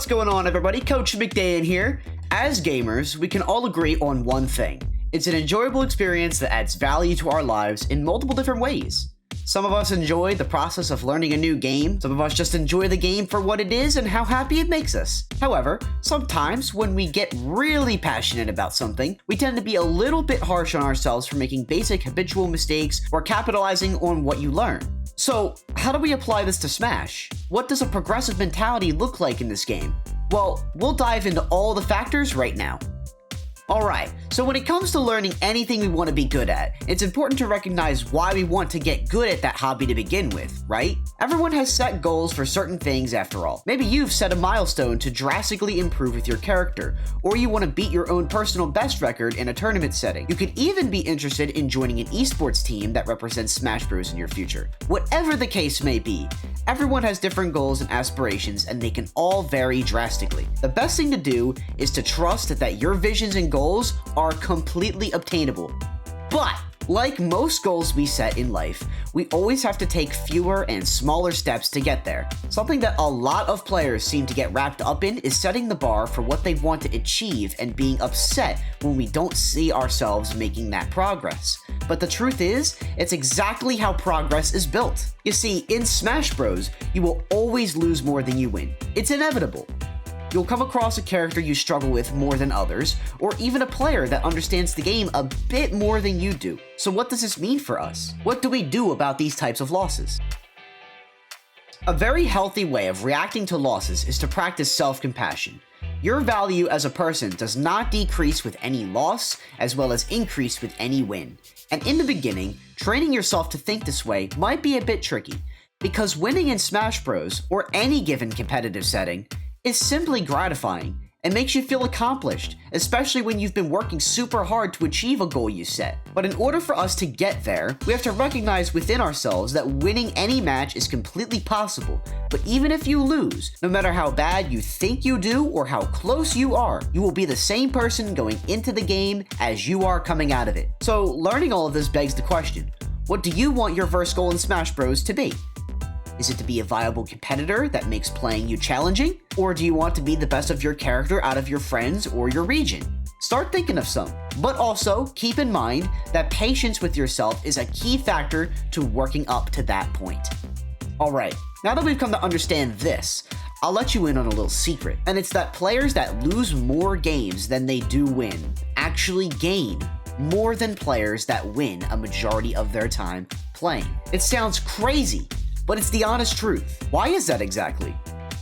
What's going on, everybody? Coach MccDann here. As gamers, we can all agree on one thing. It's an enjoyable experience that adds value to our lives in multiple different ways. Some of us enjoy the process of learning a new game, some of us just enjoy the game for what it is and how happy it makes us. However, sometimes when we get really passionate about something, we tend to be a little bit harsh on ourselves for making basic habitual mistakes or capitalizing on what you learn. So, how do we apply this to Smash? What does a progressive mentality look like in this game? Well, we'll dive into all the factors right now. Alright, so when it comes to learning anything we want to be good at, it's important to recognize why we want to get good at that hobby to begin with, right? Everyone has set goals for certain things after all. Maybe you've set a milestone to drastically improve with your character, or you want to beat your own personal best record in a tournament setting. You could even be interested in joining an esports team that represents Smash Bros in your future. Whatever the case may be, everyone has different goals and aspirations, and they can all vary drastically. The best thing to do is to trust that your visions and goals are completely obtainable. But, like most goals we set in life, we always have to take fewer and smaller steps to get there. Something that a lot of players seem to get wrapped up in is setting the bar for what they want to achieve and being upset when we don't see ourselves making that progress. But the truth is, it's exactly how progress is built. You see, in Smash Bros, you will always lose more than you win. It's inevitable. You'll come across a character you struggle with more than others, or even a player that understands the game a bit more than you do. So what does this mean for us? What do we do about these types of losses? A very healthy way of reacting to losses is to practice self-compassion. Your value as a person does not decrease with any loss, as well as increase with any win. And in the beginning, training yourself to think this way might be a bit tricky, because winning in Smash Bros, or any given competitive setting, is simply gratifying and makes you feel accomplished, especially when you've been working super hard to achieve a goal you set. But in order for us to get there, we have to recognize within ourselves that winning any match is completely possible. But even if you lose, no matter how bad you think you do or how close you are, you will be the same person going into the game as you are coming out of it. So learning all of this begs the question, what do you want your first goal in Smash Bros to be? Is it to be a viable competitor that makes playing you challenging? Or do you want to be the best of your character out of your friends or your region? Start thinking of some. But also, keep in mind that patience with yourself is a key factor to working up to that point. Alright, now that we've come to understand this, I'll let you in on a little secret. And it's that players that lose more games than they do win actually gain more than players that win a majority of their time playing. It sounds crazy, but it's the honest truth. Why is that exactly?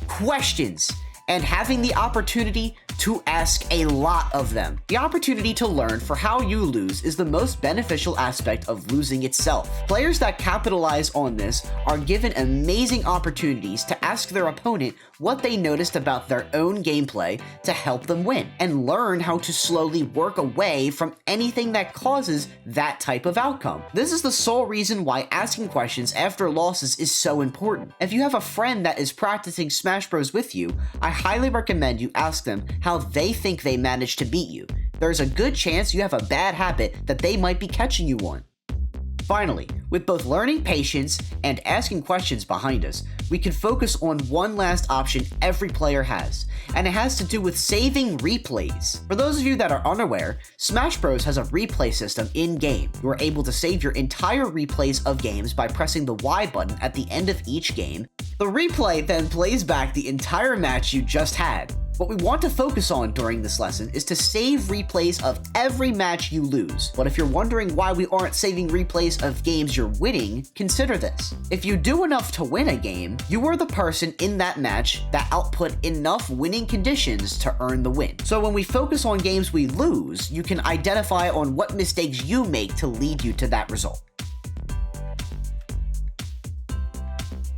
Questions, and having the opportunity to ask a lot of them. The opportunity to learn for how you lose is the most beneficial aspect of losing itself. Players that capitalize on this are given amazing opportunities to ask their opponent what they noticed about their own gameplay to help them win, and learn how to slowly work away from anything that causes that type of outcome. This is the sole reason why asking questions after losses is so important. If you have a friend that is practicing Smash Bros with you, I highly recommend you ask them how they think they managed to beat you. There's a good chance you have a bad habit that they might be catching you on. Finally, with both learning patience and asking questions behind us, we can focus on one last option every player has, and it has to do with saving replays. For those of you that are unaware, Smash Bros has a replay system in-game. You are able to save your entire replays of games by pressing the Y button at the end of each game. The replay then plays back the entire match you just had. What we want to focus on during this lesson is to save replays of every match you lose. But if you're wondering why we aren't saving replays of games you're winning, consider this. If you do enough to win a game, you are the person in that match that output enough winning conditions to earn the win. So when we focus on games we lose, you can identify on what mistakes you make to lead you to that result.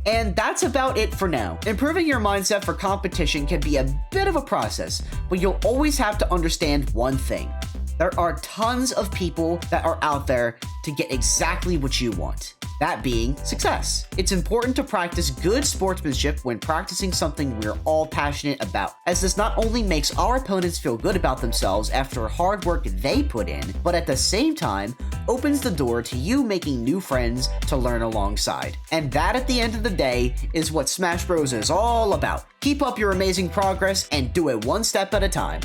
And that's about it for now. Improving your mindset for competition can be a bit of a process, but you'll always have to understand one thing. There are tons of people that are out there to get exactly what you want. that being success. It's important to practice good sportsmanship when practicing something we're all passionate about, as this not only makes our opponents feel good about themselves after hard work they put in, but at the same time opens the door to you making new friends to learn alongside. And that, at the end of the day, is what Smash Bros is all about. Keep up your amazing progress and do it one step at a time.